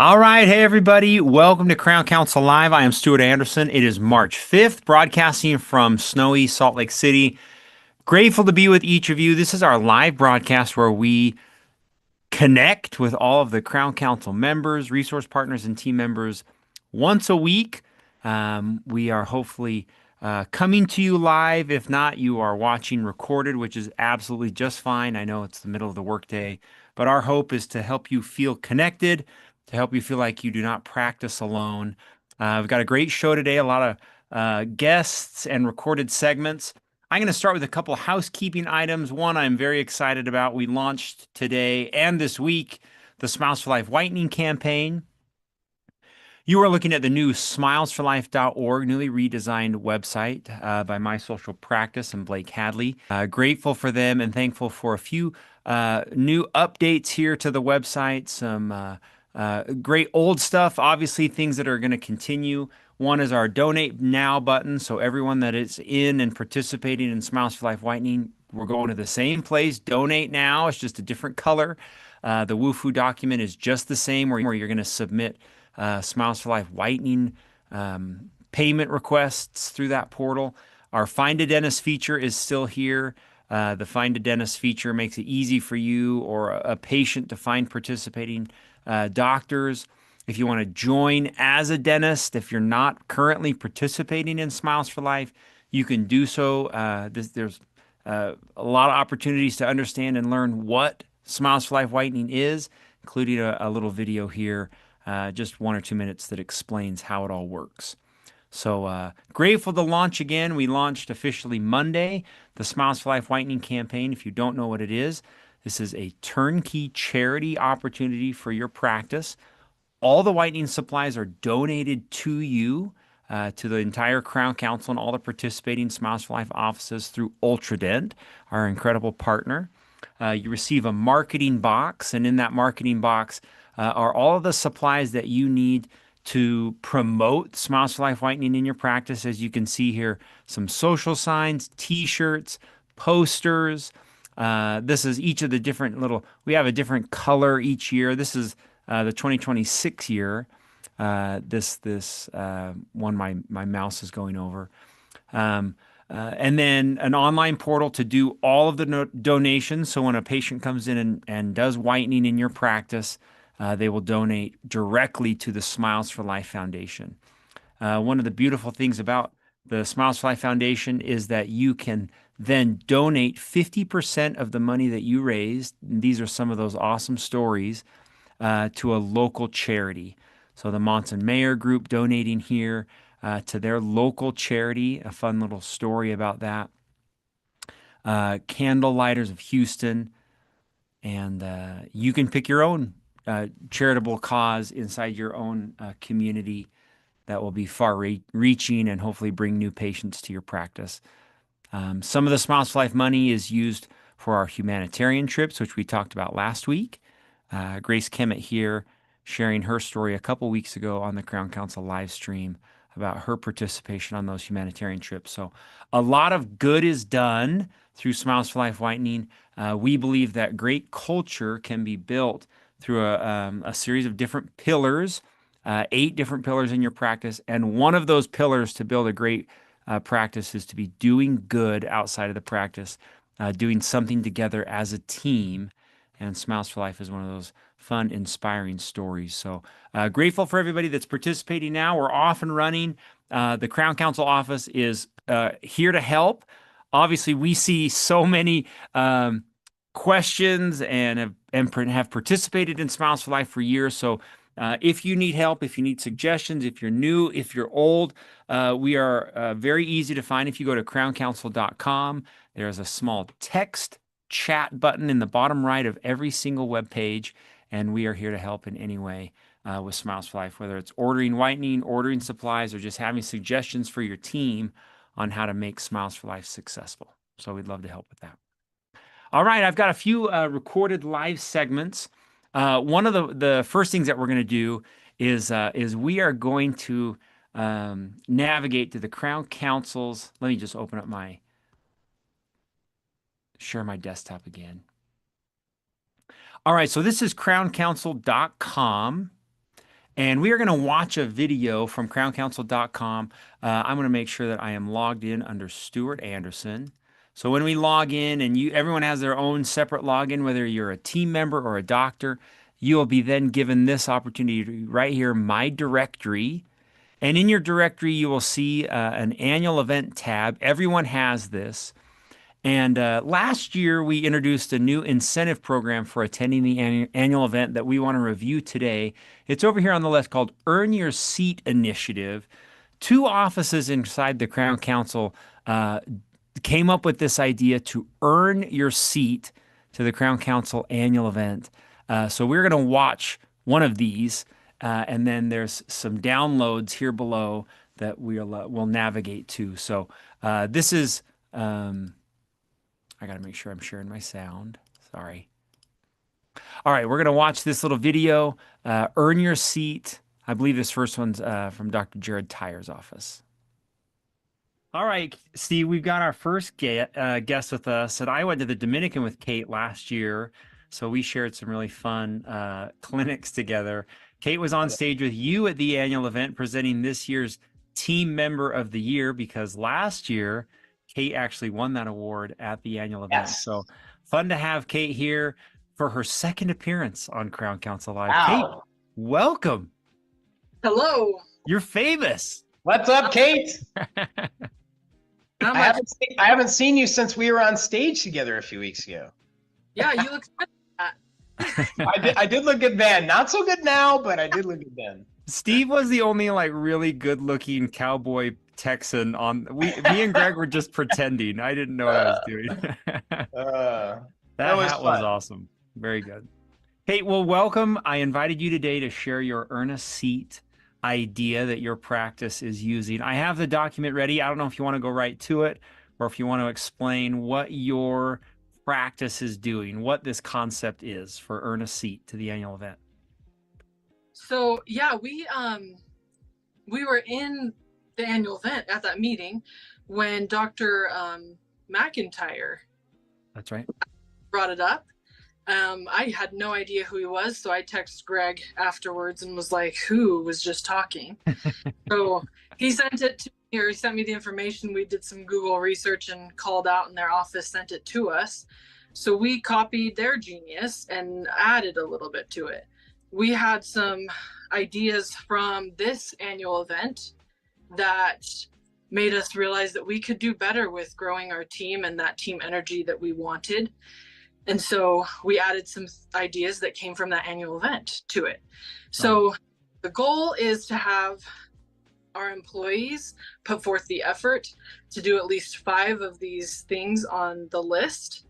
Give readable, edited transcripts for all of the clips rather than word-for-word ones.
All right, hey everybody, welcome to Crown Council Live. I am Stuart Anderson. It is March 5th, broadcasting from snowy Salt Lake City. Grateful to be with each of you. This is our live broadcast where we connect with all of the Crown Council members, resource partners, and team members once a week. We are hopefully coming to you live. If not, you are watching recorded, which is absolutely just fine. I know it's the middle of the workday, but our hope is to help you feel connected, to help you feel like you do not practice alone. We've got a great show today, a lot of guests and recorded segments. I'm going to start with a couple of housekeeping items. One I'm very excited about. We launched today and this week the Smiles for Life Whitening campaign. You are looking at the new smilesforlife.org, newly redesigned website by My Social Practice and Blake Hadley. Grateful for them and thankful for a few new updates here to the website. Some great old stuff, obviously, things that are going to continue. One is our Donate Now button. So everyone that is in and participating in Smiles for Life Whitening, we're going to the same place. Donate Now. It's just a different color. The WUFU document is just the same, where you're going to submit Smiles for Life Whitening payment requests through that portal. Our Find a Dentist feature is still here. The Find a Dentist feature makes it easy for you or a patient to find participating doctors. If you want to join as a dentist, if you're not currently participating in Smiles for Life, you can do so. There's a lot of opportunities to understand and learn what Smiles for Life Whitening is, including a little video here, just 1 or 2 minutes that explains how it all works. So grateful to launch again. We launched officially Monday, the Smiles for Life Whitening campaign. If you don't know what it is, this is a turnkey charity opportunity for your practice. All the whitening supplies are donated to you, to the entire Crown Council and all the participating Smiles for Life offices through Ultradent, our incredible partner. You receive a marketing box, and in that marketing box are all of the supplies that you need to promote Smiles for Life Whitening in your practice. As you can see here, some social signs, t-shirts, posters. This is each of the different we have a different color each year. This is the 2026 year. This one my mouse is going over. And then an online portal to do all of the donations. So when a patient comes in and does whitening in your practice, they will donate directly to the Smiles for Life Foundation. One of the beautiful things about the Smiles for Life Foundation is that you can then donate 50% of the money that you raised. These are some of those awesome stories to a local charity. So the Monson Mayor Group donating here to their local charity, a fun little story about that. Candle Lighters of Houston, and you can pick your own charitable cause inside your own community that will be far-reaching and hopefully bring new patients to your practice. Some of the Smiles for Life money is used for our humanitarian trips, which we talked about last week. Grace Kemet here sharing her story a couple weeks ago on the Crown Council live stream about her participation on those humanitarian trips. So a lot of good is done through Smiles for Life Whitening. We believe that great culture can be built through a series of different pillars, 8 different pillars in your practice. And one of those pillars to build a great practice is to be doing good outside of the practice, doing something together as a team. And Smiles for Life is one of those fun, inspiring stories. So grateful for everybody that's participating now. We're off and running. The Crown Council office is here to help. Obviously, we see so many questions and have participated in Smiles for Life for years. So if you need help, if you need suggestions, if you're new, if you're old, we are very easy to find. If you go to crowncouncil.com, there's a small text chat button in the bottom right of every single web page, and we are here to help in any way with Smiles for Life, whether it's ordering whitening, ordering supplies, or just having suggestions for your team on how to make Smiles for Life successful. So we'd love to help with that. All right, I've got a few recorded live segments. One of the first things that we're going to do is we are going to navigate to the Crown Council's. Let me just open up share my desktop again. All right, so this is crowncouncil.com. And we are going to watch a video from crowncouncil.com. I'm going to make sure that I am logged in under Stuart Anderson. So when we log in, and everyone has their own separate login, whether you're a team member or a doctor, you will be then given this opportunity right here, My Directory. And in your directory, you will see an annual event tab. Everyone has this. And last year, we introduced a new incentive program for attending the annual event that we want to review today. It's over here on the left called Earn Your Seat Initiative. Two offices inside the Crown Council came up with this idea to earn your seat to the Crown Council annual event. So we're going to watch one of these, and then there's some downloads here below that we'll navigate to. So this is. I got to make sure I'm sharing my sound. Sorry. All right, we're going to watch this little video, Earn Your Seat. I believe this first one's from Dr. Jared Tyer's office. All right, Steve, we've got our first guest with us. And I went to the Dominican with Kate last year, so we shared some really fun clinics together. Kate was on stage with you at the annual event presenting this year's Team Member of the Year, because last year, Kate actually won that award at the annual event. Yes. So fun to have Kate here for her second appearance on Crown Council Live. Wow. Kate, welcome. Hello. You're famous. What's up, Kate? I haven't seen you since we were on stage together a few weeks ago. Yeah, you look I did look good then. Not so good now, but I did look good then. Steve was the only really good looking cowboy Texan on me and Greg were just pretending. I didn't know what I was doing. That was awesome. Very good. Hey, well, welcome. I invited you today to share your earn a seat idea that your practice is using. I have the document ready. I don't know if you want to go right to it or if you want to explain what your practice is doing, what this concept is for earn a seat to the annual event. So yeah, we were in the annual event at that meeting when Dr. McIntyre, that's right, brought it up. I had no idea who he was, so I texted Greg afterwards and was like, who was just talking? So he sent it to me, or he sent me the information. We did some Google research and called out, and their office sent it to us. So we copied their genius and added a little bit to it. We had some ideas from this annual event that made us realize that we could do better with growing our team and that team energy that we wanted. And so we added some ideas that came from that annual event to it. So the goal is to have our employees put forth the effort to do at least 5 of these things on the list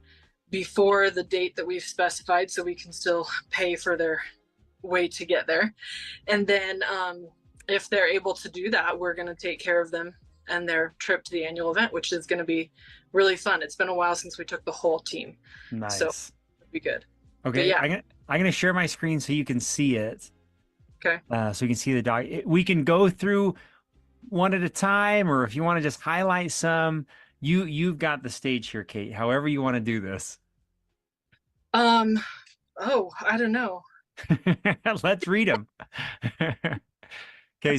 before the date that we've specified, so we can still pay for their way to get there. And then if they're able to do that, we're going to take care of them and their trip to the annual event, which is going to be really fun. It's been a while since we took the whole team. Nice. So it'll be good. Okay. Yeah. I'm going to share my screen so you can see it. Okay. So you can see the doc. We can go through one at a time, or if you want to just highlight some, you've got the stage here, Kate, however you want to do this. Oh, I don't know. Let's read them. Okay.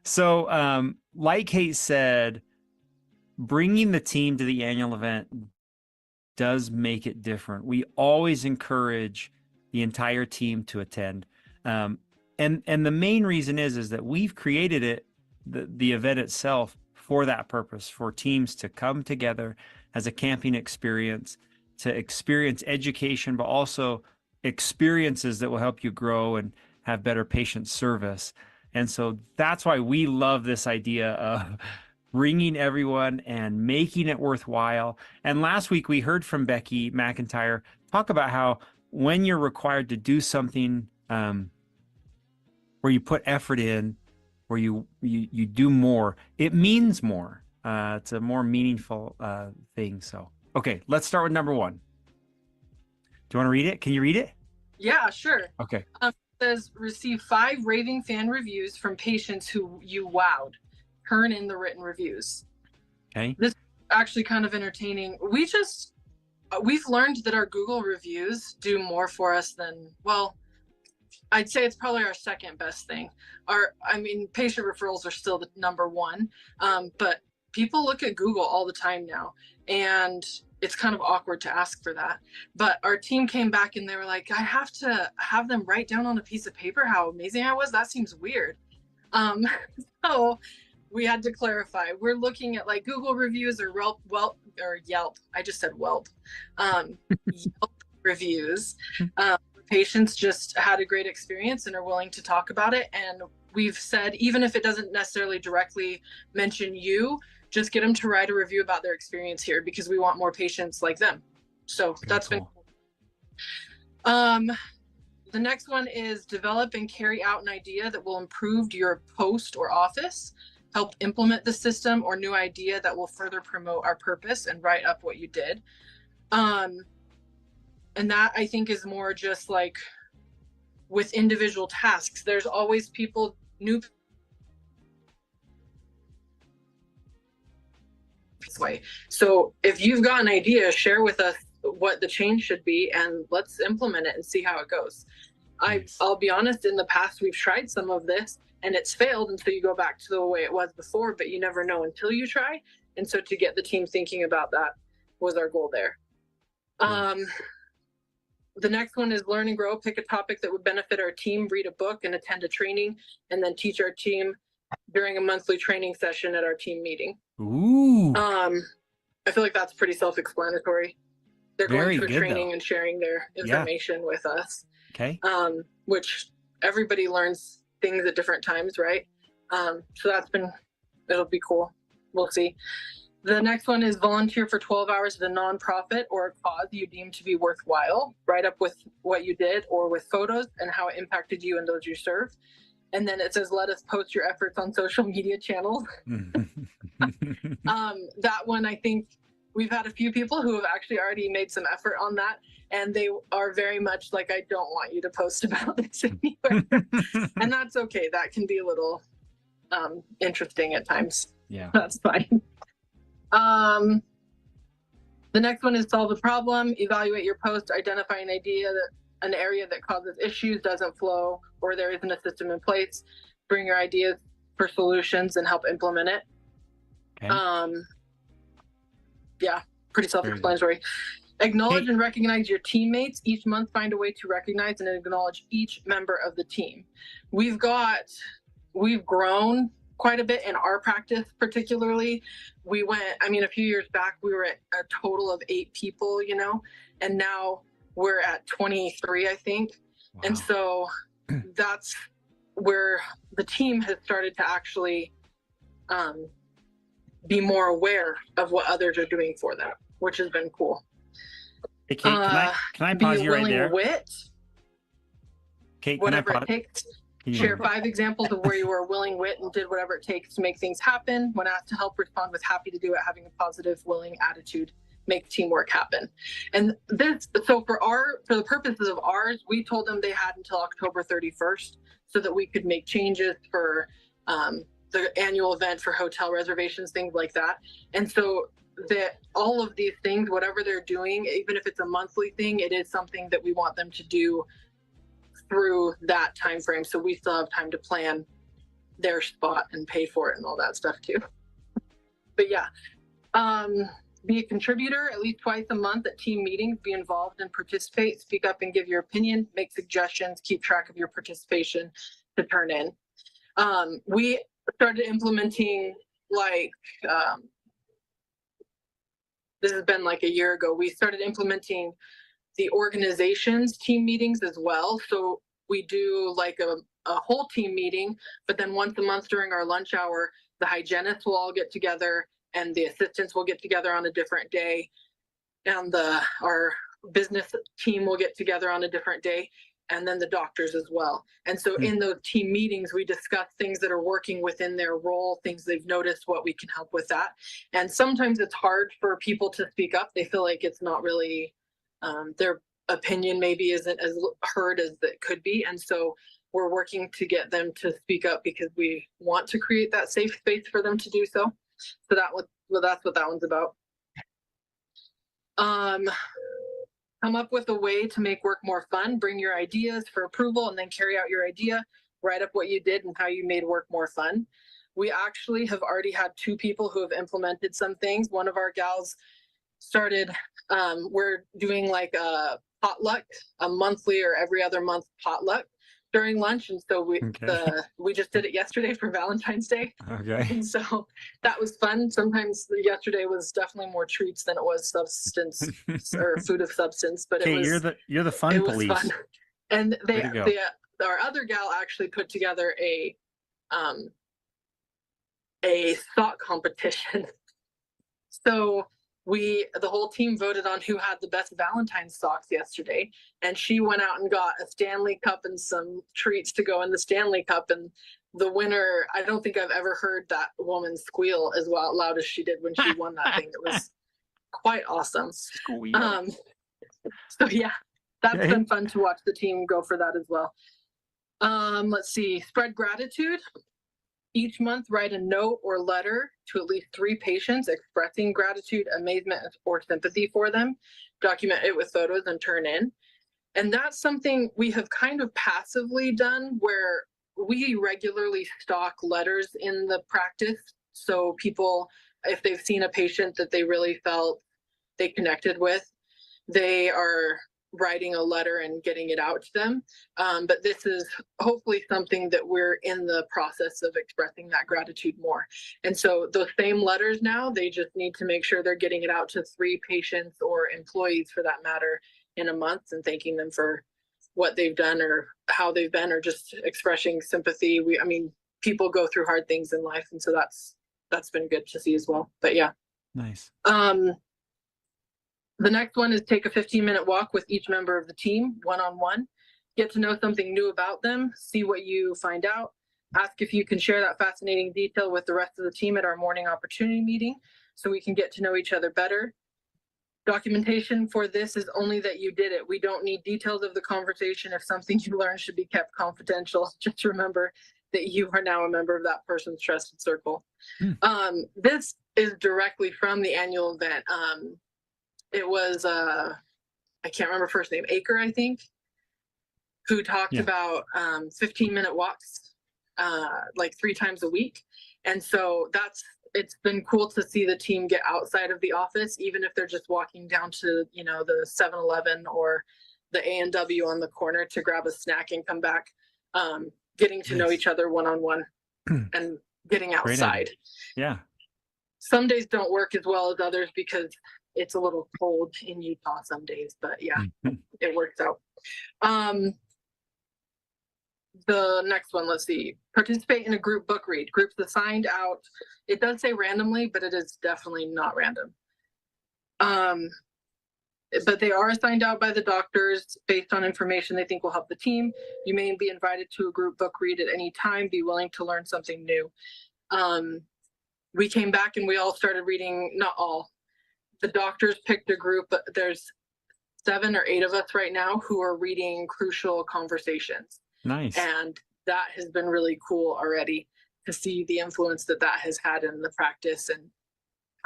So like Kate said, bringing the team to the annual event does make it different. We always encourage the entire team to attend. And the main reason is that we've created it, the event itself, for that purpose, for teams to come together as a camping experience, to experience education, but also experiences that will help you grow and have better patient service. And so that's why we love this idea of bringing everyone and making it worthwhile. And last week we heard from Becky McIntyre talk about how when you're required to do something where you put effort in, where you do more, it means more. It's a more meaningful thing. So, okay, let's start with number 1. Do you want to read it? Can you read it? Yeah, sure. Okay. It says, receive 5 raving fan reviews from patients who you wowed. Turn in the written reviews. Okay. This is actually kind of entertaining. We've learned that our Google reviews do more for us than, well, I'd say it's probably our second best thing. Patient referrals are still the number one, but people look at Google all the time now, and it's kind of awkward to ask for that. But our team came back and they were like, I have to have them write down on a piece of paper how amazing I was. That seems weird. So we had to clarify. We're looking at like Google reviews or Yelp. I just said Welp. Yelp reviews. Patients just had a great experience and are willing to talk about it. And we've said, even if it doesn't necessarily directly mention you, just get them to write a review about their experience here, because we want more patients like them. So that's been cool. The next one is develop and carry out an idea that will improve your post or office, help implement the system or new idea that will further promote our purpose, and write up what you did. And that, I think, is more just like with individual tasks. There's always new this way. So if you've got an idea, share with us what the change should be, and let's implement it and see how it goes. Nice. I'll be honest, in the past, we've tried some of this and it's failed. And so you go back to the way it was before, but you never know until you try. And so to get the team thinking about that was our goal there. The next one is learn and grow. Pick a topic that would benefit our team, read a book and attend a training, and then teach our team during a monthly training session at our team meeting. Ooh. I feel like that's pretty self-explanatory. They're Very going to a training though. And sharing their information with us. Okay. Which everybody learns things at different times, right? So it'll be cool. We'll see. The next one is volunteer for 12 hours at a nonprofit or a cause you deem to be worthwhile. Write up with what you did or with photos and how it impacted you and those you serve. And then it says, let us post your efforts on social media channels. That one, I think we've had a few people who have actually already made some effort on that. And they are very much like, I don't want you to post about this anywhere. And that's okay. That can be a little interesting at times. Yeah. That's fine. The next one is solve the problem, evaluate your post, identify an area that causes issues, doesn't flow, or there isn't a system in place. Bring your ideas for solutions and help implement it. Okay. Yeah, pretty self-explanatory. Acknowledge and recognize your teammates. Each month, find a way to recognize and acknowledge each member of the team. We've grown quite a bit in our practice, particularly. A few years back, we were at a total of 8 people, and now we're at 23, I think. Wow. And so that's where the team has started to actually be more aware of what others are doing for them, which has been cool. Hey, Kate, can I pause you right there? Wit, Kate, whatever it takes. Share 5 examples of where you were a willing wit and did whatever it takes to make things happen. When asked to help, respond with happy to do it, having a positive, willing attitude, make teamwork happen. And so for the purposes of ours, we told them they had until October 31st so that we could make changes for the annual event, for hotel reservations, things like that. And so that all of these things, whatever they're doing, even if it's a monthly thing, it is something that we want them to do through that time frame, so we still have time to plan their spot and pay for it and all that stuff too. But yeah, be a contributor at least twice a month at team meetings. Be involved and participate. Speak up and give your opinion. Make suggestions. Keep track of your participation to turn in. We started implementing this has been like a year ago. We started implementing the organization's team meetings as well. So we do like a whole team meeting, but then once a month during our lunch hour, the hygienists will all get together and the assistants will get together on a different day. And our business team will get together on a different day, and then the doctors as well. And so in those team meetings, we discuss things that are working within their role, things they've noticed, what we can help with that. And sometimes it's hard for people to speak up. They feel like it's not really their opinion maybe isn't as heard as it could be. And so we're working to get them to speak up because we want to create that safe space for them to do so. So that's what that one's about. come up with a way to make work more fun, bring your ideas for approval, and then carry out your idea, write up what you did and how you made work more fun. We actually have already had 2 people who have implemented some things. One of our gals started, we're doing like a potluck, a monthly or every other month potluck during lunch. And so we just did it yesterday for Valentine's Day. Okay. And so that was fun. Sometimes yesterday was definitely more treats than it was substance or food of substance, but Okay, it was, you're the fun it was police. fun. And Way to go. our other gal actually put together a thought competition. So the whole team voted on who had the best Valentine's socks yesterday. And she went out and got a Stanley Cup and some treats to go in the Stanley Cup. And the winner, I don't think I've ever heard that woman squeal as loud as she did when she won that thing. It was quite awesome. Squeal. So yeah, that's Okay. been fun to watch the team go for that as well. Let's see, spread gratitude. Each month, write a note or letter to at least 3 patients expressing gratitude, amazement, or sympathy for them. Document it with photos and turn in. And that's something we have kind of passively done, where we regularly stock letters in the practice. So people, if they've seen a patient that they really felt they connected with, they are writing a letter and getting it out to them. But this is hopefully something that we're in the process of expressing that gratitude more. And so those same letters now, they just need to make sure they're getting it out to 3 patients or employees for that matter in a month, and thanking them for what they've done or how they've been, or just expressing sympathy. I mean, people go through hard things in life. And so that's been good to see as well. But yeah. Nice. The next one is take a 15-minute walk with each member of the team, one-on-one. Get to know something new about them, see what you find out. Ask if you can share that fascinating detail with the rest of the team at our morning opportunity meeting so we can get to know each other better. Documentation for this is only that you did it. We don't need details of the conversation. If something you learned should be kept confidential, just remember that you are now a member of that person's trusted circle. This is directly from the annual event. It was, I can't remember first name, Aker, I think, who talked about 15-minute walks like 3 times a week. And so it's been cool to see the team get outside of the office, even if they're just walking down to, the 7-Eleven or the A&W on the corner to grab a snack and come back, getting to know each other one-on-one and getting outside. Yeah. Some days don't work as well as others because it's a little cold in Utah some days, but yeah, it works out. The next one, let's see. Participate in a group book read. Groups assigned out. It does say randomly, but it is definitely not random. But they are assigned out by the doctors based on information they think will help the team. You may be invited to a group book read at any time. Be willing to learn something new. We came back and we all started reading, not all. The doctors picked a group, but there's 7 or 8 of us right now who are reading Crucial Conversations. Nice. And that has been really cool already to see the influence that has had in the practice, and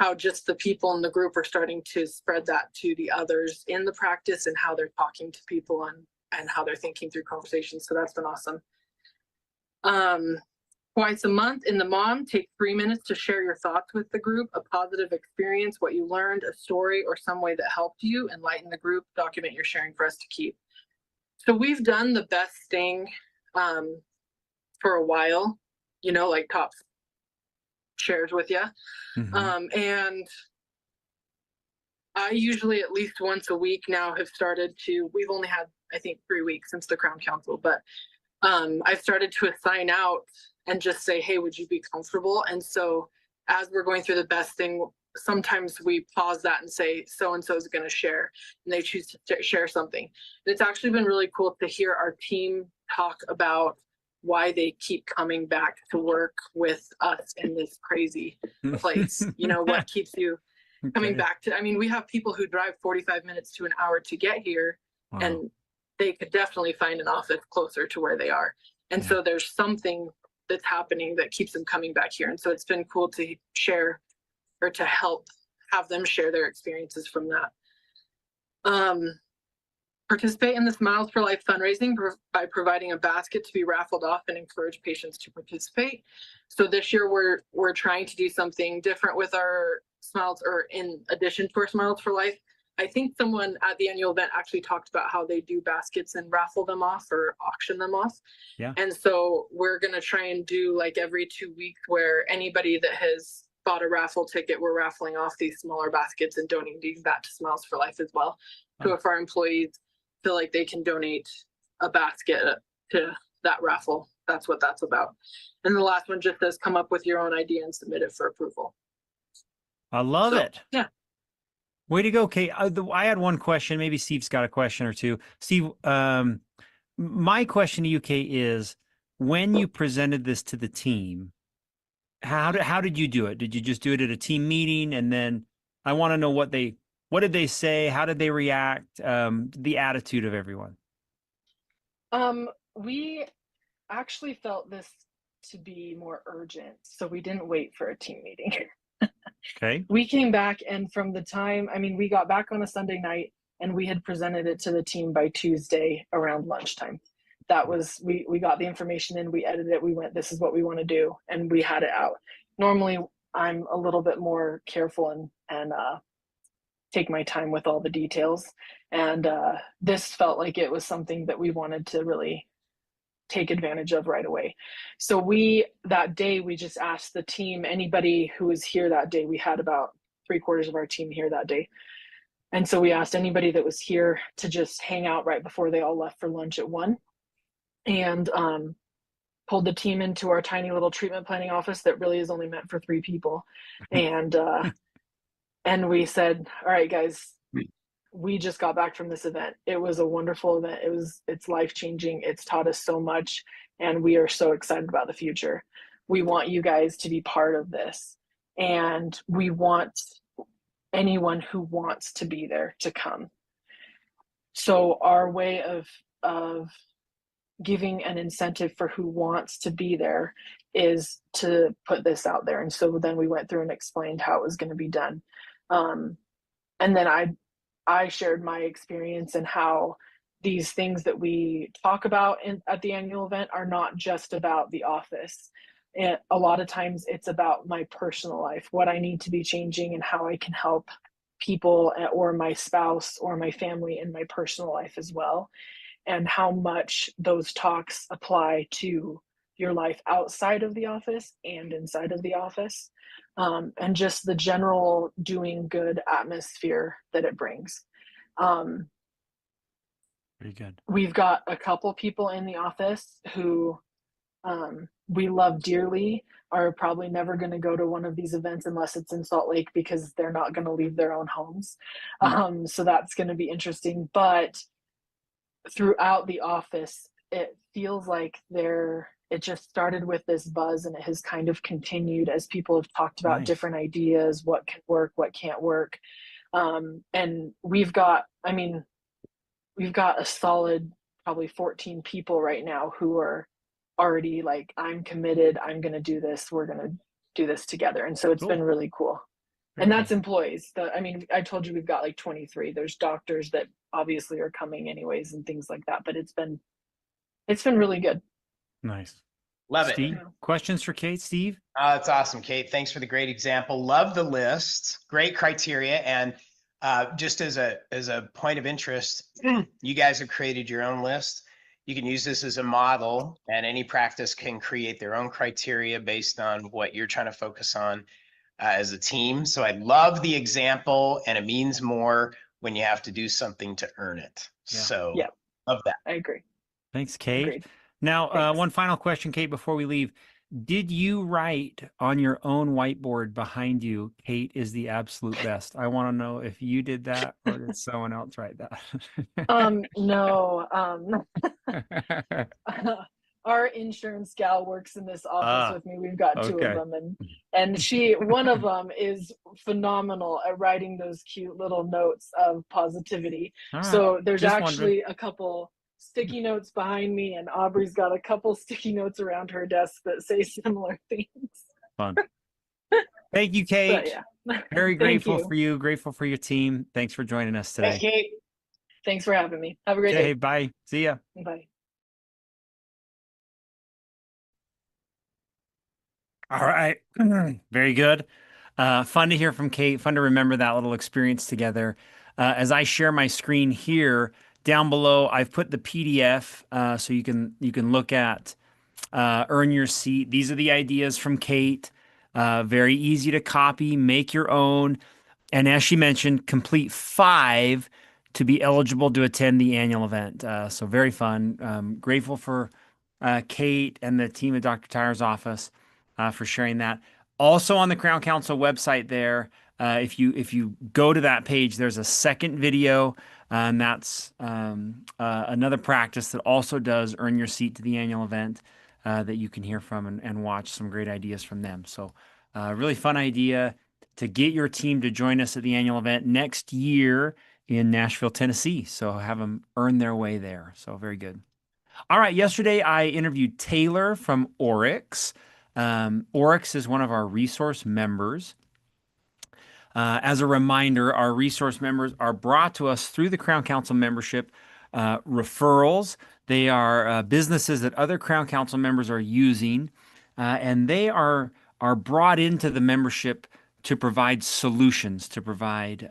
how just the people in the group are starting to spread that to the others in the practice, and how they're talking to people and how they're thinking through conversations. So that's been awesome. Twice a month in the MOM, take 3 minutes to share your thoughts with the group, a positive experience, what you learned, a story, or some way that helped you. Enlighten the group, document your sharing for us to keep. So we've done the best thing for a while, like Tops shares with you. And I usually at least once a week now have started to, we've only had, I think, 3 weeks since the Crown Council, but I've started to assign out and just say, hey, would you be comfortable? And so as we're going through the best thing, sometimes we pause that and say, so-and-so is going to share, and they choose to share something. And it's actually been really cool to hear our team talk about why they keep coming back to work with us in this crazy place. What keeps you coming back to, we have people who drive 45 minutes to an hour to get here. Wow. And they could definitely find an office closer to where they are. And so there's something that's happening that keeps them coming back here. And so it's been cool to share, or to help have them share their experiences from that. participate in the Smiles for Life fundraising by providing a basket to be raffled off and encourage patients to participate. So this year we're trying to do something different with our Smiles, or in addition to our Smiles for Life. I think someone at the annual event actually talked about how they do baskets and raffle them off or auction them off. Yeah. And so we're going to try and do like every 2 weeks where anybody that has bought a raffle ticket, we're raffling off these smaller baskets and donating that to Smiles for Life as well. So if our employees feel like they can donate a basket to that raffle, that's what that's about. And the last one just says come up with your own idea and submit it for approval. I love it. Yeah. Way to go, Kate. I had one question. Maybe Steve's got a question or two. Steve, my question to you, Kate, is when you presented this to the team, how did you do it? Did you just do it at a team meeting? And then I want to know what did they say? How did they react? The attitude of everyone. We actually felt this to be more urgent, so we didn't wait for a team meeting. Okay. We came back, and from the time, we got back on a Sunday night and we had presented it to the team by Tuesday around lunchtime. That was, we got the information in, we edited it, we went, this is what we want to do, and we had it out. Normally I'm a little bit more careful and take my time with all the details. And this felt like it was something that we wanted to really take advantage of right away. So that day, we just asked the team, anybody who was here that day, we had about 3/4 of our team here that day. And so we asked anybody that was here to just hang out right before they all left for lunch at 1, and pulled the team into our tiny little treatment planning office that really is only meant for 3 people. And we said, all right, guys, we just got back from this event. It was a wonderful event. It's life-changing. It's taught us so much, and we are so excited about the future. We want you guys to be part of this, and we want anyone who wants to be there to come. So our way of giving an incentive for who wants to be there is to put this out there. And so then we went through and explained how it was going to be done. And then I shared my experience and how these things that we talk about at the annual event are not just about the office. And a lot of times it's about my personal life, what I need to be changing and how I can help people or my spouse or my family in my personal life as well. And how much those talks apply to your life outside of the office and inside of the office. And just the general doing good atmosphere that it brings. Very good. We've got a couple people in the office who we love dearly, are probably never going to go to one of these events unless it's in Salt Lake, because they're not going to leave their own homes. So that's going to be interesting. But throughout the office, it feels like it just started with this buzz, and it has kind of continued as people have talked about different ideas, what can work, what can't work. And we've got a solid probably 14 people right now who are already like, I'm committed, I'm going to do this, we're going to do this together. And so it's been really cool. And that's employees. I told you we've got like 23. There's doctors that obviously are coming anyways and things like that, but it's been really good. Nice. Love Steve, it. questions for Kate, Steve? That's awesome, Kate. Thanks for the great example. Love the list. Great criteria. And just as a point of interest, you guys have created your own list. You can use this as a model, and any practice can create their own criteria based on what you're trying to focus on as a team. So I love the example, and it means more when you have to do something to earn it. Yeah. So love that. I agree. Thanks, Kate. Agreed. Now, Thanks. one final question, Kate, before we leave. Did you write on your own whiteboard behind you, Kate is the absolute best? I want to know if you did that or did someone else write that? No. Our insurance gal works in this office with me. We've got 2 okay. of them, and one of them is phenomenal at writing those cute little notes of positivity. All right. So there's Just actually a couple sticky notes behind me, and Aubrey's got a couple sticky notes around her desk that say similar things. Fun. Thank you, Kate. But, yeah. Very Thank grateful you. for you. Grateful for your team. Thanks for joining us today. Thanks, Kate. Thanks for having me. Have a great Okay, day. bye. See ya. Bye. All right. Very good. Fun to hear from Kate. Fun to remember that little experience together. As I share my screen here, down below, I've put the PDF so you can look at Earn Your Seat. These are the ideas from Kate. Very easy to copy, make your own. And as she mentioned, complete 5 to be eligible to attend the annual event. So very fun. Grateful for Kate and the team at Dr. Tyer's office for sharing that. Also on the Crown Council website there, if you go to that page, there's a second video, and that's another practice that also does earn your seat to the annual event that you can hear from and watch some great ideas from them. So really fun idea to get your team to join us at the annual event next year in Nashville, Tennessee. So have them earn their way there. So very good. All right. Yesterday, I interviewed Taylor from Oryx. Oryx is one of our resource members. As a reminder, our resource members are brought to us through the Crown Council membership referrals. They are businesses that other Crown Council members are using, and they are brought into the membership to provide solutions, to provide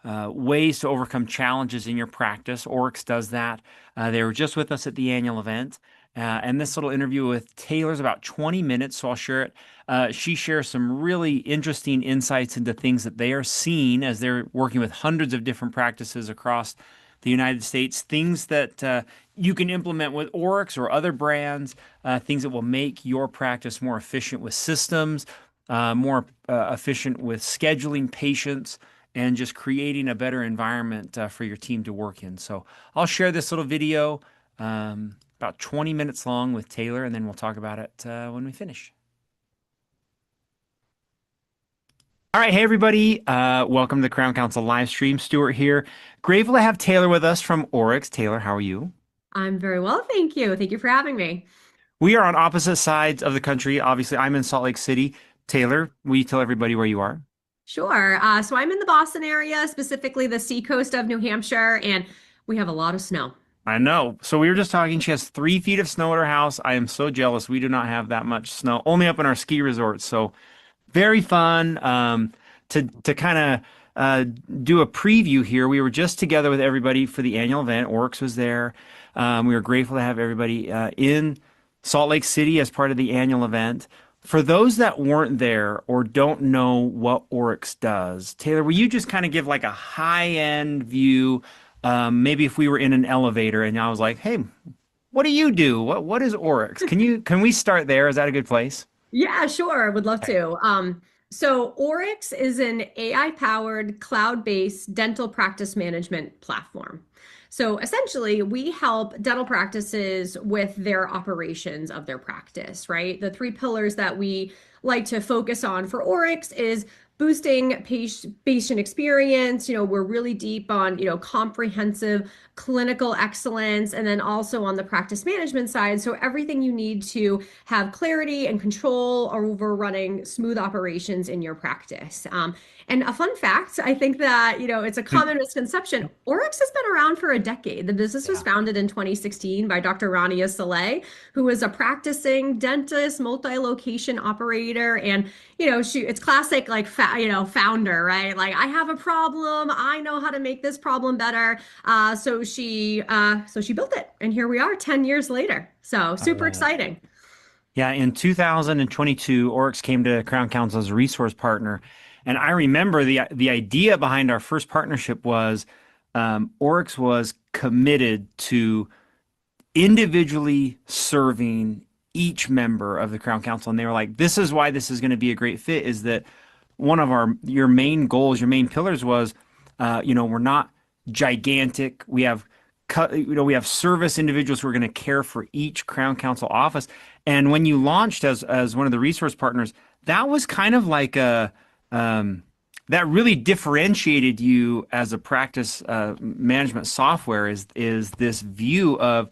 ways to overcome challenges in your practice. Oryx does that. They were just with us at the annual event. And this little interview with Taylor is about 20 minutes, so I'll share it. She shares some really interesting insights into things that they are seeing as they're working with hundreds of different practices across the United States, things that you can implement with Oryx or other brands, things that will make your practice more efficient with systems, more efficient with scheduling patients, and just creating a better environment for your team to work in. So I'll share this little video, about 20 minutes long with Taylor, and then we'll talk about it when we finish. All right. Hey, everybody. Welcome to the Crown Council live stream. Stuart here. Grateful to have Taylor with us from Oryx. Taylor, how are you? I'm very well, thank you. Thank you for having me. We are on opposite sides of the country. Obviously, I'm in Salt Lake City. Taylor, will you tell everybody where you are? Sure. So I'm in the Boston area, specifically the seacoast of New Hampshire, and we have a lot of snow. I know. So we were just talking. She has 3 feet of snow at her house. I am so jealous. We do not have that much snow, only up in our ski resorts. So very fun to kind of do a preview here. We were just together with everybody for the annual event. Oryx was there. We were grateful to have everybody in Salt Lake City as part of the annual event. For those that weren't there or don't know what Oryx does, Taylor, will you just kind of give like a high-end view? Maybe if we were in an elevator and I was like, "Hey, what do you do? What is Oryx?" Can we start there? Is that a good place? Yeah, sure. Would love to. So Oryx is an AI-powered, cloud-based dental practice management platform. So essentially, we help dental practices with their operations of their practice, right? The 3 pillars that we like to focus on for Oryx is boosting patient experience. We're really deep on, comprehensive clinical excellence, and then also on the practice management side. So everything you need to have clarity and control over running smooth operations in your practice. And a fun fact, I think that, it's a common misconception. Oryx has been around for a decade. The business was founded in 2016 by Dr. Rania Saleh, who was a practicing dentist, multi-location operator. And, it's classic, like, founder, right? Like, I have a problem. I know how to make this problem better. So she built it. And here we are 10 years later. So super exciting. Yeah, in 2022, Oryx came to Crown Council as a resource partner. And I remember the idea behind our first partnership was Oryx was committed to individually serving each member of the Crown Council. And they were like, this is why this is going to be a great fit, is that one of your main goals, your main pillars was, we're not gigantic. We have service individuals who are going to care for each Crown Council office. And when you launched as one of the resource partners, that was kind of like that really differentiated you as a practice management software is this view of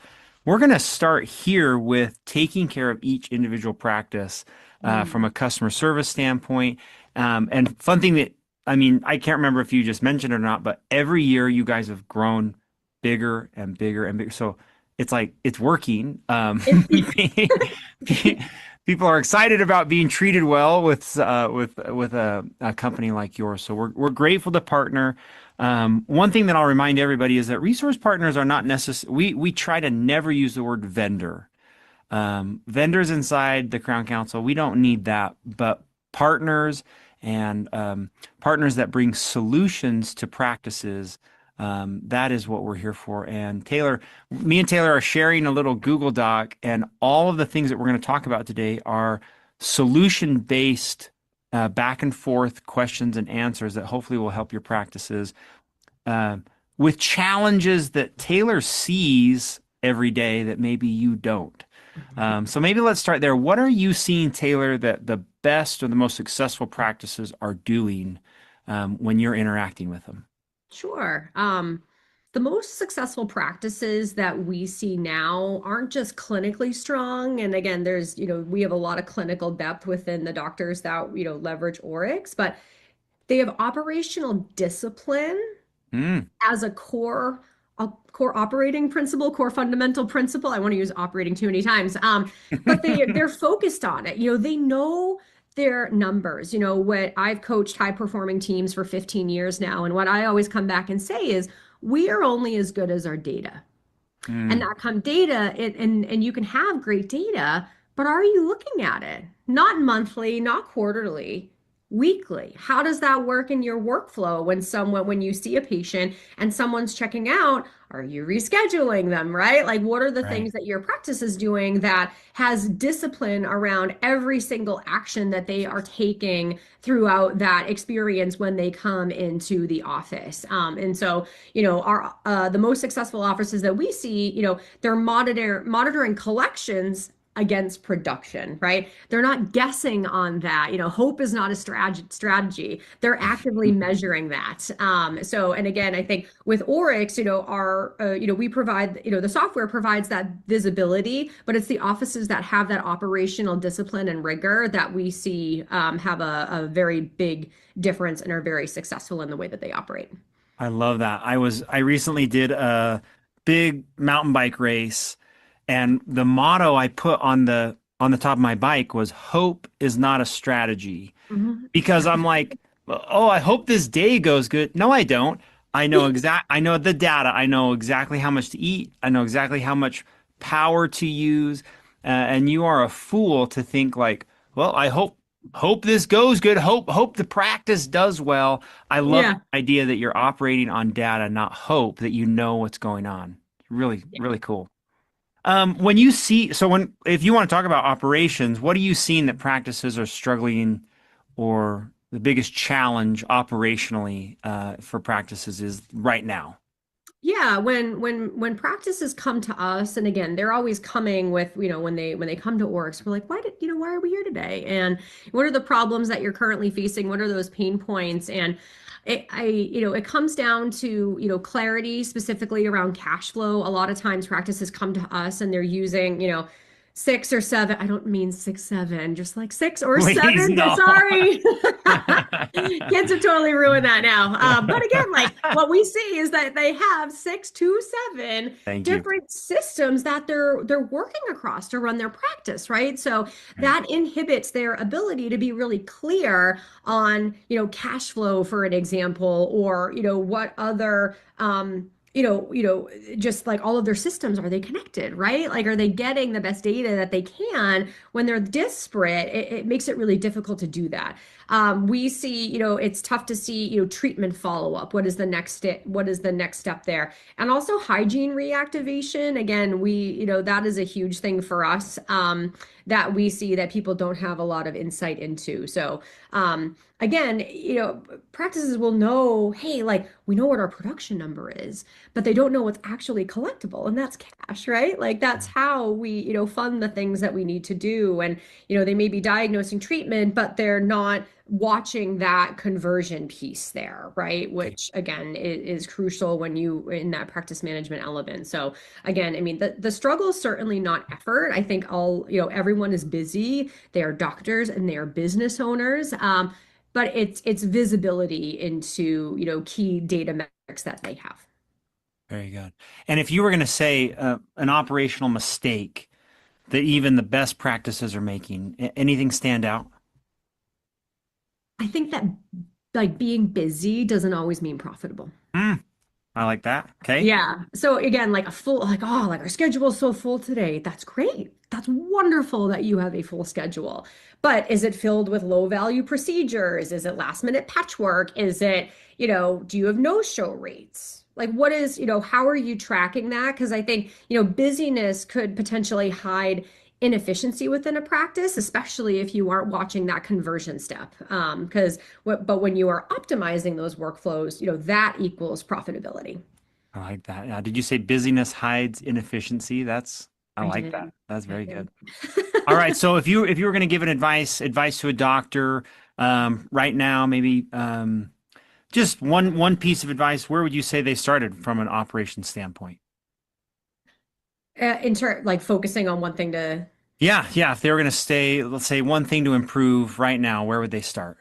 we're going to start here with taking care of each individual practice from a customer service standpoint. And fun thing that, I can't remember if you just mentioned it or not, but every year you guys have grown bigger and bigger and bigger. So it's like it's working. People are excited about being treated well with a company like yours. So we're grateful to partner. One thing that I'll remind everybody is that resource partners are not necessary. We try to never use the word vendor. Vendors inside the Crown Council, we don't need that, but partners and partners that bring solutions to practices, that is what we're here for. And Taylor, me and Taylor are sharing a little Google Doc, and all of the things that we're going to talk about today are solution-based back and forth questions and answers that hopefully will help your practices with challenges that Taylor sees every day that maybe you don't. So maybe let's start there. What are you seeing, Taylor, that the best or the most successful practices are doing when you're interacting with them? Sure. The most successful practices that we see now aren't just clinically strong. And again, there's, we have a lot of clinical depth within the doctors that, leverage Oryx, but they have operational discipline as a core operating principle, core fundamental principle. I want to use operating too many times. But they're focused on it. They know their numbers. What I've coached high performing teams for 15 years now. And what I always come back and say is we are only as good as our data. And that data, and you can have great data, but are you looking at it? Not monthly, not quarterly, weekly. How does that work in your workflow when you see a patient and someone's checking out? Are you rescheduling them, right? Like, what are the things that your practice is doing that has discipline around every single action that they are taking throughout that experience when they come into the office? And so, the most successful offices that we see, they're monitoring collections against production, right? They're not guessing on that. Hope is not a strategy. They're actively measuring that. And again, I think with Oryx, we provide, the software provides that visibility, but it's the offices that have that operational discipline and rigor that we see have a very big difference and are very successful in the way that they operate. I love that. I recently did a big mountain bike race, and the motto I put on the top of my bike was "Hope is not a strategy," because I'm like, oh, I hope this day goes good. No, I don't. I know the data. I know exactly how much to eat. I know exactly how much power to use. And you are a fool to think like, well, I hope this goes good. Hope the practice does well. I love the idea that you're operating on data, not hope, that you know what's going on. Really, really cool. If you want to talk about operations, what are you seeing that practices are struggling, or the biggest challenge operationally for practices is right now? Yeah, when practices come to us, and again, they're always coming with, when they come to Oryx, we're like, why are we here today? And what are the problems that you're currently facing? What are those pain points? And it comes down to, clarity, specifically around cash flow. A lot of times practices come to us and they're using, 6 or 7. I don't mean 6, 7, just like 6 or Please, 7. no. Sorry. Kids have totally ruined that now. But again, like what we see is that they have 6 to 7 different systems that they're working across to run their practice, right? So that inhibits their ability to be really clear on, cash flow, for an example, or, what other just like all of their systems, are they connected, right? Like, are they getting the best data that they can? When they're disparate, it makes it really difficult to do that. We see, it's tough to see, treatment follow-up. What is the next step there? And also hygiene reactivation. Again, that is a huge thing for us, that we see that people don't have a lot of insight into. So, again, practices will know, hey, like, we know what our production number is, but they don't know what's actually collectible, and that's cash, right? Like, that's how we, fund the things that we need to do. And, they may be diagnosing treatment, but they're not watching that conversion piece there, right? Which again is crucial when you in that practice management element. So again, I mean, the struggle is certainly not effort. I think everyone is busy. They are doctors and they are business owners. But it's visibility into, key data metrics that they have. Very good. And if you were going to say an operational mistake that even the best practices are making, anything stand out? I think that like being busy doesn't always mean profitable. Hmm, I like that. Okay. Yeah. So again, like a full, like, oh, like our schedule is so full today. That's great. That's wonderful that you have a full schedule. But is it filled with low value procedures? Is it last minute patchwork? Is it, do you have no-show rates? Like what is, how are you tracking that? Because I think, busyness could potentially hide inefficiency within a practice, especially if you aren't watching that conversion step. But when you are optimizing those workflows, that equals profitability. I like that. Did you say busyness hides inefficiency? I I like did. that. That's I very did. good. All right. So if you were going to give an advice to a doctor right now, maybe just one piece of advice, where would you say they started from an operations standpoint? Like focusing on one thing to Yeah, yeah. If they were going to stay, let's say one thing to improve right now, where would they start?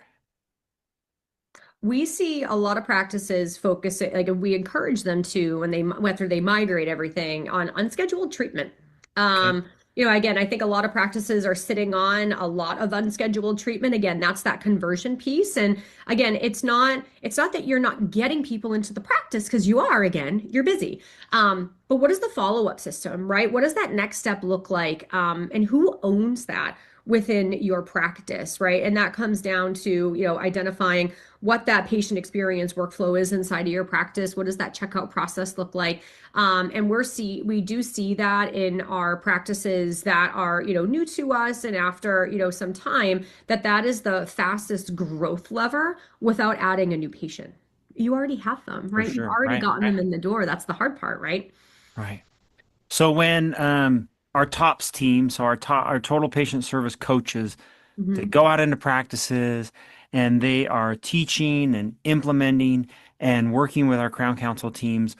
we see a lot of practices focusing, like we encourage them to when whether they migrate everything on unscheduled treatment. Okay. Again, I think a lot of practices are sitting on a lot of unscheduled treatment. Again, that's that conversion piece. And again, it's not that you're not getting people into the practice because you are, again, you're busy. But what is the follow-up system, right? What does that next step look like? And who owns that within your practice, right? And that comes down to, identifying what that patient experience workflow is inside of your practice. What does that checkout process look like? And we do see that in our practices that are, new to us, and after, some time, that is the fastest growth lever without adding a new patient. You already have them, For right? You've sure. already Right. gotten them in the door. That's the hard part, right? Right. So when our TOPS team, so our total patient service coaches, they Mhm. go out into practices and they are teaching and implementing and working with our Crown Council teams.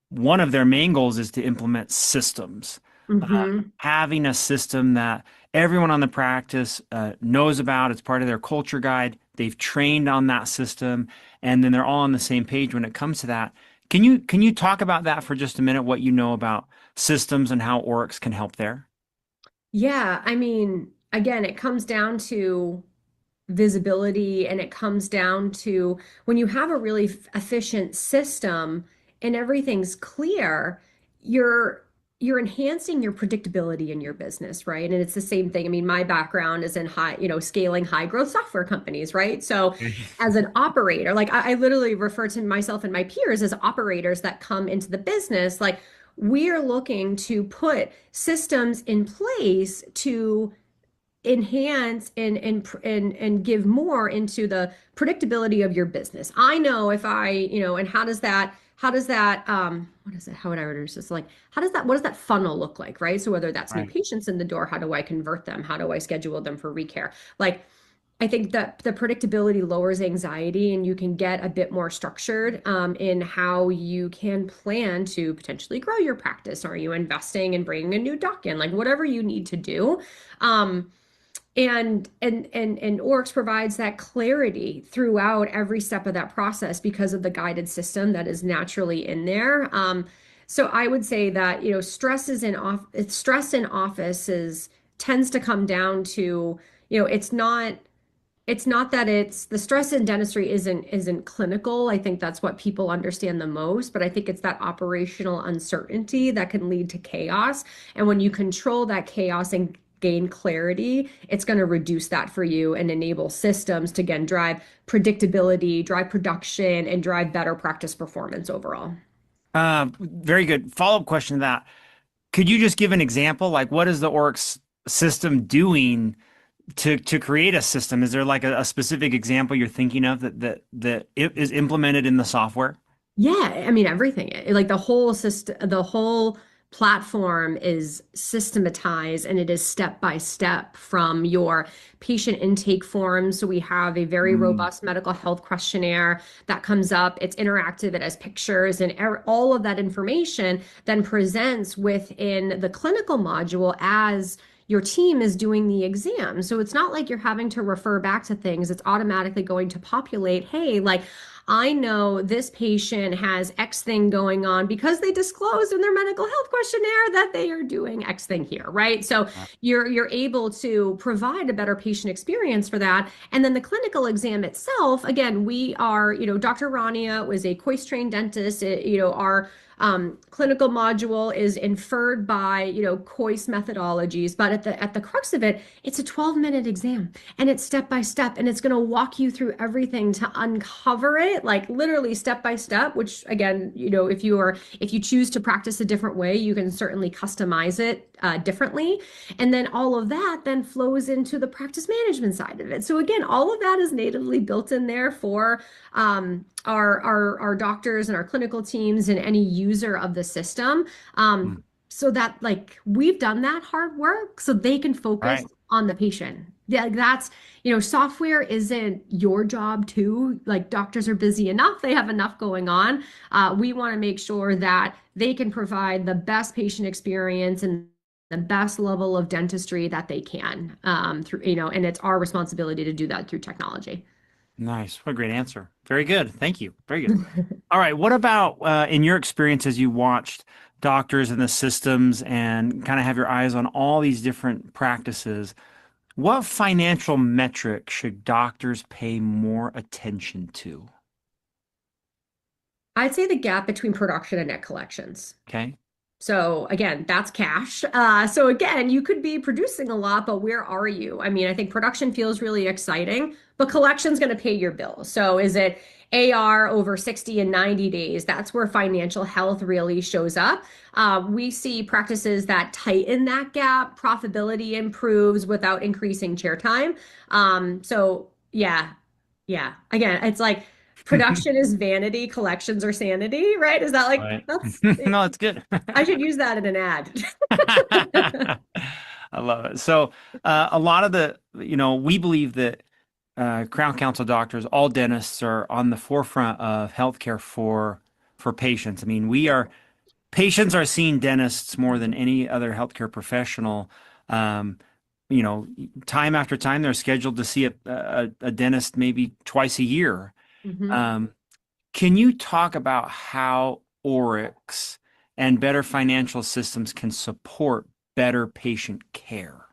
One of their main goals is to implement systems. Mhm. Having a system that everyone on the practice knows about, it's part of their culture guide. They've trained on that system, and then they're all on the same page when it comes to that. Can you talk about that for just a minute? What you know about systems and how Oryx can help there? Yeah, I mean, again, it comes down to visibility, and it comes down to when you have a really efficient system and everything's clear, you're you're enhancing your predictability in your business, right? And it's the same thing. I mean, my background is in scaling high growth software companies, right? So as an operator, like I literally refer to myself and my peers as operators that come into the business. Like we are looking to put systems in place to enhance and give more into the predictability of your business. I know if I, and how does that what is it? How would I reduce this? Like, what does that funnel look like, right? So whether that's new Right. patients in the door, how do I convert them? How do I schedule them for recare? Like, I think that the predictability lowers anxiety, and you can get a bit more structured in how you can plan to potentially grow your practice. Are you investing in bringing a new doc in? Like whatever you need to do. Um, and Oryx provides that clarity throughout every step of that process because of the guided system that is naturally in there. So I would say that, stress in offices tends to come down to, it's not that it's the stress in dentistry isn't clinical. I think that's what people understand the most, but I think it's that operational uncertainty that can lead to chaos. And when you control that chaos and gain clarity, it's going to reduce that for you and enable systems to again drive predictability, drive production, and drive better practice performance overall. Very good. Follow-up question to that. Could you just give an example? Like, what is the Oryx system doing to create a system? Is there like a specific example you're thinking of that it is implemented in the software? Yeah, I mean everything. Like the whole system, the whole platform is systematized, and it is step by step from your patient intake forms. So we have a very Mm, robust medical health questionnaire that comes up. It's interactive, it has pictures, and all of that information then presents within the clinical module as your team is doing the exam. So it's not like you're having to refer back to things. It's automatically going to populate, hey, like I know this patient has X thing going on because they disclosed in their medical health questionnaire that they are doing X thing here, right? So you're able to provide a better patient experience for that. And then the clinical exam itself, again, we are, Dr. Rania was a COIS trained dentist. Our clinical module is inferred by, COIS methodologies, but at the crux of it, it's a 12-minute exam and it's step by step, and it's going to walk you through everything to uncover it, like literally step by step, which again, if you choose to practice a different way, you can certainly customize it differently. And then all of that then flows into the practice management side of it. So again, all of that is natively built in there for our doctors and our clinical teams and any user of the system. So that like we've done that hard work so they can focus on the patient. Yeah, that's, software isn't your job too. Like doctors are busy enough, they have enough going on. We want to make sure that they can provide the best patient experience and the best level of dentistry that they can through, and it's our responsibility to do that through technology. Nice. What a great answer. Very good. Thank you. Very good. All right. What about in your experience as you watched doctors and the systems and kind of have your eyes on all these different practices? What financial metric should doctors pay more attention to? I'd say the gap between production and net collections. Okay. So again, that's cash. So again, you could be producing a lot, but where are you? I mean, I think production feels really exciting, but collection's going to pay your bills. So is it AR over 60 and 90 days? That's where financial health really shows up. We see practices that tighten that gap, profitability improves without increasing chair time. So yeah. Again, it's like production is vanity, collections are sanity, right? Is that like, Right. that's, No, it's good. I should use that in an ad. I love it. So a lot of we believe that Crown Council doctors, all dentists are on the forefront of healthcare for patients. I mean, patients are seeing dentists more than any other healthcare professional. Time after time, they're scheduled to see a dentist maybe twice a year. Can you talk about how Orix and better financial systems can support better patient care?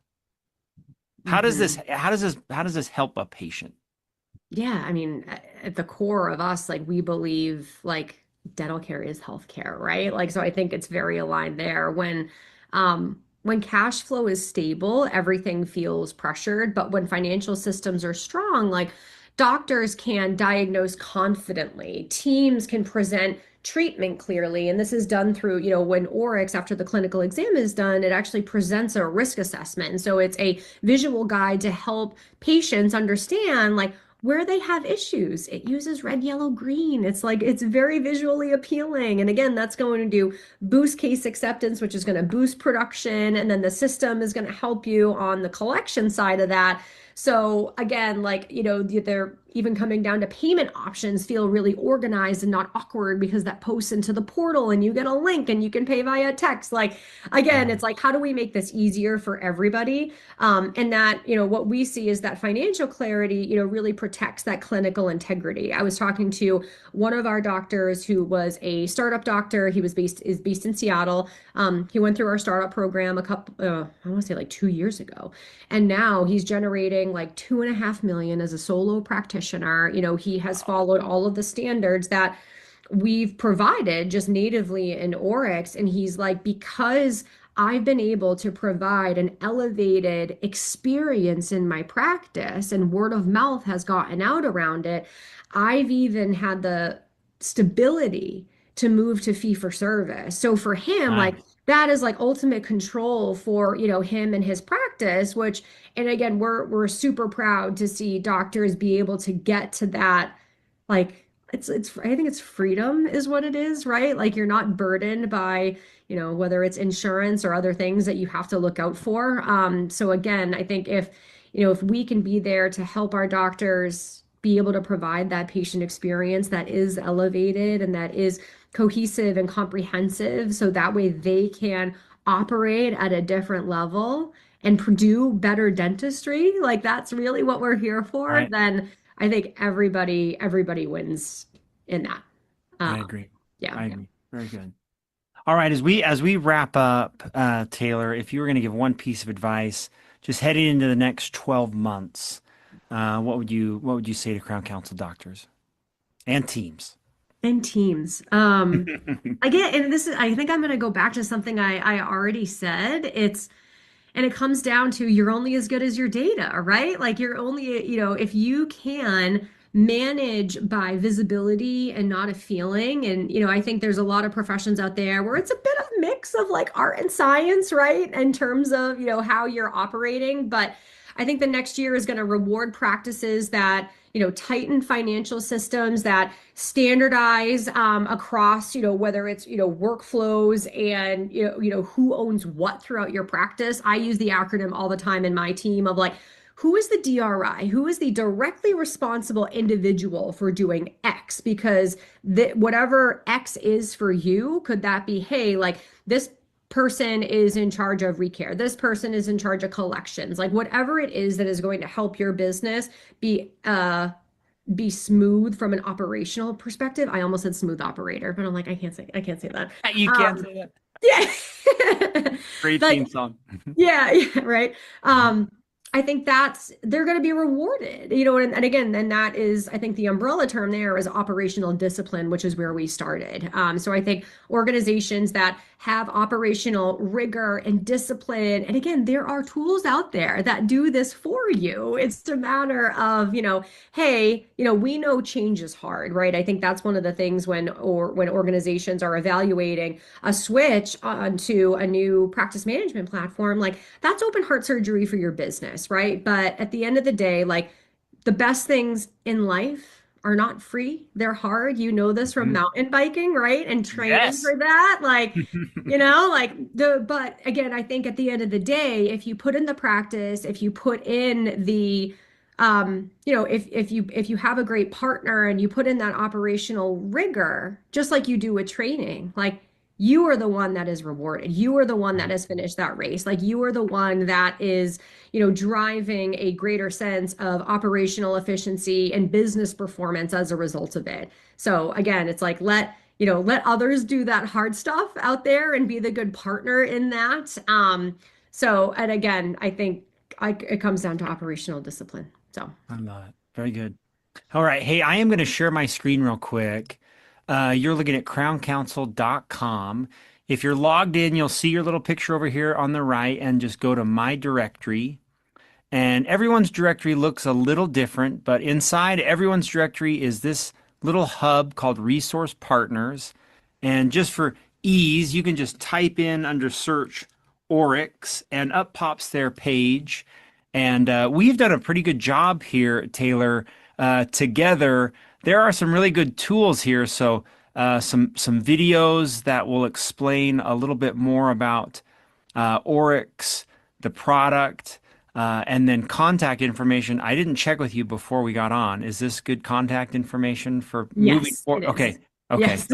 How does this help a patient? Yeah, I mean, at the core of us, like we believe like dental care is healthcare, right? Like, so I think it's very aligned there. When cash flow is stable, everything feels pressured, but when financial systems are strong, like doctors can diagnose confidently, teams can present treatment clearly, and this is done through, when Orix, after the clinical exam is done, it actually presents a risk assessment. And so it's a visual guide to help patients understand like where they have issues. It uses red, yellow, green. It's like, it's very visually appealing. And again, that's going to boost case acceptance, which is going to boost production. And then the system is going to help you on the collection side of that. So again, like, they're even coming down to payment options feel really organized and not awkward because that posts into the portal and you get a link and you can pay via text. Like, again, it's like, how do we make this easier for everybody? And that, what we see is that financial clarity, really protects that clinical integrity. I was talking to one of our doctors who was a startup doctor. He is based in Seattle. He went through our startup program I want to say like 2 years ago. And now he's generating like 2.5 million as a solo practitioner. He has followed all of the standards that we've provided just natively in Orix. And he's like, because I've been able to provide an elevated experience in my practice and word of mouth has gotten out around it, I've even had the stability to move to fee for service. So for him, like that is like ultimate control for, him and his practice, which, and again, we're super proud to see doctors be able to get to that. Like I think it's freedom is what it is, right? Like you're not burdened by, whether it's insurance or other things that you have to look out for. So again, I think if we can be there to help our doctors be able to provide that patient experience that is elevated and that is cohesive and comprehensive, so that way they can operate at a different level and do better dentistry, like that's really what we're here for, Right. then I think everybody wins in that. I Um, agree. yeah. I agree. Very good. All right, as we wrap up, Taylor, if you were going to give one piece of advice, just heading into the next 12 months, what would you say to Crown Council doctors and teams? And teams. Again, and this is, I think I'm going to go back to something I already said. And it comes down to you're only as good as your data, right? Like you're only, if you can manage by visibility and not a feeling. And, I think there's a lot of professions out there where it's a bit of mix of like art and science, right? In terms of, how you're operating. But I think the next year is going to reward practices that, tighten financial systems that standardize across, whether it's, workflows and, who owns what throughout your practice. I use the acronym all the time in my team of like, who is the DRI? Who is the directly responsible individual for doing X? Because whatever X is for you, could that be, hey, like this person is in charge of recare. This person is in charge of collections. Like whatever it is that is going to help your business be smooth from an operational perspective. I almost said smooth operator, but I'm like, I can't say that. You can't say that. Yeah. Great Like, theme song. yeah, right. I think they're going to be rewarded, and again, then that is, I think the umbrella term there is operational discipline, which is where we started. So I think organizations that have operational rigor and discipline, and again, there are tools out there that do this for you. It's a matter of, hey, we know change is hard, right? I think that's one of the things when organizations are evaluating a switch onto a new practice management platform, like that's open heart surgery for your business, right? But at the end of the day, like the best things in life are not free. They're hard. You know this from mountain biking, right? And training Yes. for that. Like, but again, I think at the end of the day, if you put in the practice, if you put in the if you have a great partner and you put in that operational rigor, just like you do with training, like you are the one that is rewarded. You are the one that has finished that race. Like you are the one that is, driving a greater sense of operational efficiency and business performance as a result of it. So again, it's like let others do that hard stuff out there and be the good partner in that. And again, I think it comes down to operational discipline. So I love it. Very good. All right. Hey, I am going to share my screen real quick. You're looking at crowncouncil.com. If you're logged in, you'll see your little picture over here on the right and just go to my directory. And everyone's directory looks a little different, but inside everyone's directory is this little hub called Resource Partners. And just for ease, you can just type in under search Oryx and up pops their page. And we've done a pretty good job here, Taylor, together. There are some really good tools here. So some videos that will explain a little bit more about Oryx, the product, and then contact information. I didn't check with you before we got on. Is this good contact information for moving yes, forward? it is. Okay. Okay. Yes.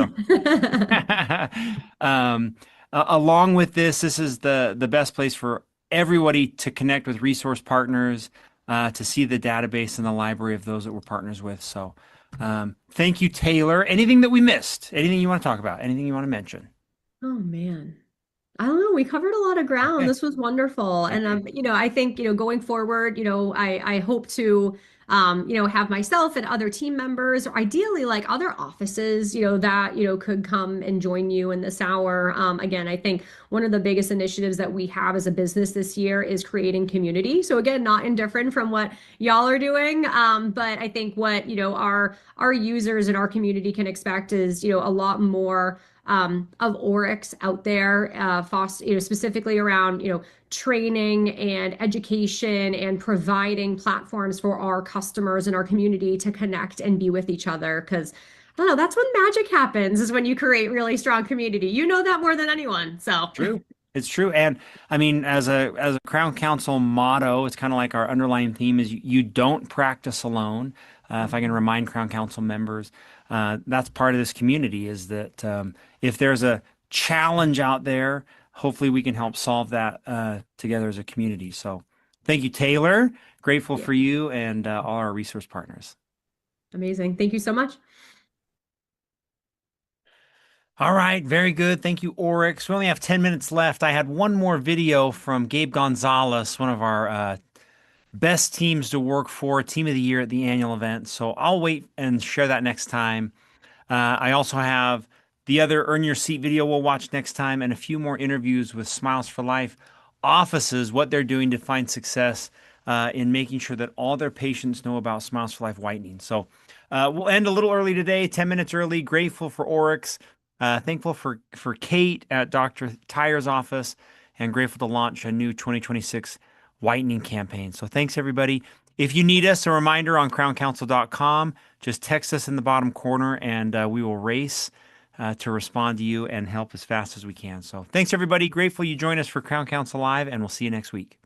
So, along with this is the best place for everybody to connect with resource partners, to see the database and the library of those that we're partners with. So thank you, Taylor. Anything that we missed? Anything you want to talk about? Anything you want to mention? Oh man. I don't know. We covered a lot of ground. Okay. This was wonderful. And I think, going forward, I hope to have myself and other team members, or ideally like other offices, that, could come and join you in this hour. Again, I think one of the biggest initiatives that we have as a business this year is creating community. So again, not indifferent from what y'all are doing. But I think what, our users and our community can expect is, a lot more of Oryx out there, specifically around, training and education and providing platforms for our customers and our community to connect and be with each other. Because I don't know, that's when magic happens, is when you create really strong community. You know that more than anyone. So True. It's true. And I mean, as a Crown Council motto, it's kind of like our underlying theme is you don't practice alone. If I can remind Crown Council members, that's part of this community, is that if there's a challenge out there, hopefully we can help solve that together as a community. So thank you, Taylor. Grateful Yeah. for you and all our resource partners. Amazing. Thank you so much. All right, very good. Thank you, Oryx. We only have 10 minutes left. I had one more video from Gabe Gonzalez, one of our best teams to work for, team of the year at the annual event. So I'll wait and share that next time. I also have the other Earn Your Seat video we'll watch next time, and a few more interviews with Smiles for Life offices, what they're doing to find success in making sure that all their patients know about Smiles for Life whitening. So we'll end a little early today, 10 minutes early. Grateful for Oryx. Thankful for Kate at Dr. Tyer's office, and grateful to launch a new 2026 whitening campaign. So thanks, everybody. If you need us, a reminder on crowncouncil.com, just text us in the bottom corner and we will race to respond to you and help as fast as we can. So thanks, everybody. Grateful you joined us for Crown Council Live, and we'll see you next week.